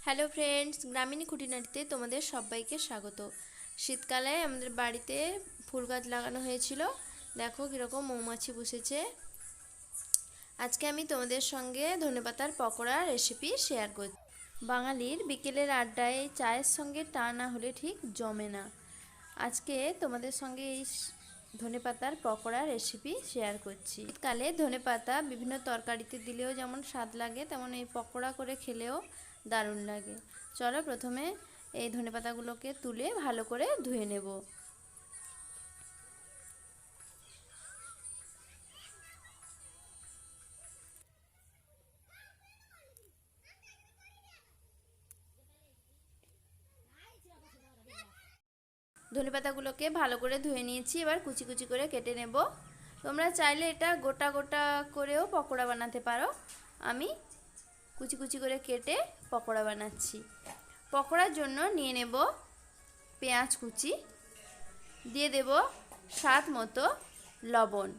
Hello friends, গ্রামীণ খুঁটিনাটিতে তোমাদের সবাইকে স্বাগত। শীতকালে আমাদের বাড়িতে ফুল গাছ লাগানো হয়েছিল। দেখো কীরকম মৌমাছি বসেছে। আজকে আমি তোমাদের সঙ্গে ধনেপাতার পকোড়া রেসিপি শেয়ার করছি। বাঙালির বিকেলের আড্ডায় চায়ের সঙ্গে টা না হলে ঠিক জমে না। আজকে তোমাদের সঙ্গে এই ধনেপাতার পকোড়া রেসিপি শেয়ার করছি। শীতকালে ধনেপাতা বিভিন্ন তরকারিতে দিলেও যেমন স্বাদ লাগে, তেমন এই পকোড়া করে খেলেও দারুণ লাগে। চলো প্রথমে এই ধনেপাতাগুলোকে তুলে ভালো করে ধুয়ে নেব। ধনেপাতাগুলোকে ভালো করে ধুয়ে নিয়েছি, এবার কুচি কুচি করে কেটে নেব। তোমরা চাইলে এটা গোটা গোটা করেও পকোড়া বানাতে পারো। আমি কুচি কুচি করে কেটে পকোড়া বানাচ্ছি। পকোড়ার জন্য নিয়ে নেব পেঁয়াজ কুচি, দিয়ে দেব স্বাদ মতো লবণ,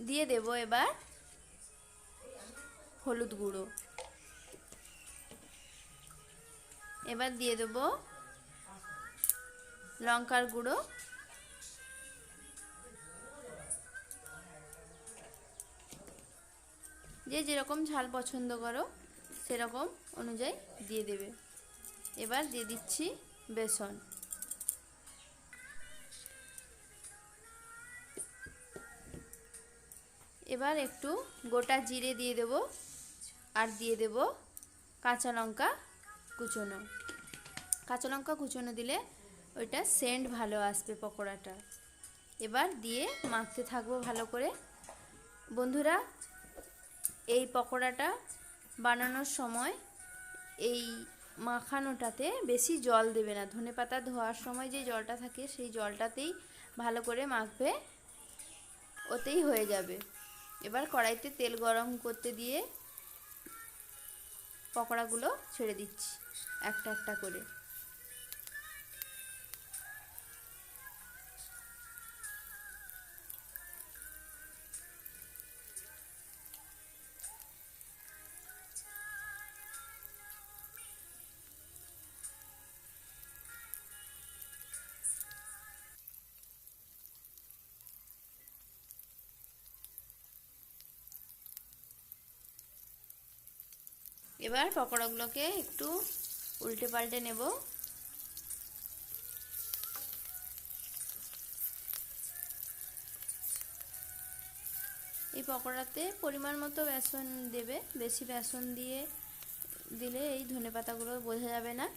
দিয়ে দেব এবার হলুদ গুঁড়ো, এবার দিয়ে দেব লঙ্কার গুঁড়ো, যে যেরকম ঝাল পছন্দ করো সেরকম অনুযায়ী দিয়ে দেবে। এবার দিয়ে দিচ্ছি বেসন, এবার একটু গোটা জিরে দিয়ে দেব, আর দিয়ে দেব কাঁচা লঙ্কা কুচোনো। কাঁচা লঙ্কা কুচোনো দিলে ওইটা সেন্ট ভালো আসবে পকোড়াটা। এবার দিয়ে মাখতে থাকবো ভালো করে। বন্ধুরা, এই পকোড়াটা বানানোর সময় এই মাখানোটাতে বেশি জল দেবে না। ধনেপাতা ধোয়ার সময় যে জলটা থাকে সেই জলটাতেই ভালো করে মাখবে, ওতেই হয়ে যাবে। এবার কড়াইতে তেল গরম করতে দিয়ে পকোড়াগুলো ছেড়ে দিচ্ছি একটা একটা করে। এবার পকোড়াগুলোকে একটু উল্টে পাল্টে নেব। এই পকোড়াতে পরিমাণ মতো বেসন দেবে, বেশি বেসন দিলে এই ধনেপাতাগুলো বোঝা যাবে না।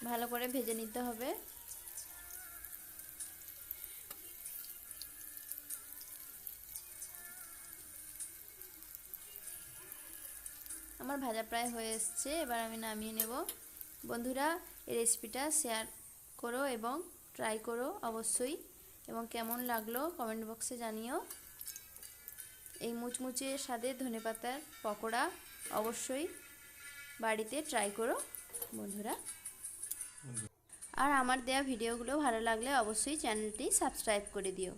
ভালো করে ভেজে নিতে হবে। আমার ভাজা প্রায় হয়ে এসছে, এবার আমি নামিয়ে নেব। বন্ধুরা, এই রেসিপিটা শেয়ার করো এবং ট্রাই করো অবশ্যই, এবং কেমন লাগলো কমেন্ট বক্সে জানিও। এই মুচমুচে স্বাদের ধনেপাতার পকোড়া অবশ্যই বাড়িতে ট্রাই করো বন্ধুরা। আর আমার দেওয়া ভিডিওগুলো ভালো লাগলে অবশ্যই চ্যানেলটি সাবস্ক্রাইব করে দিও।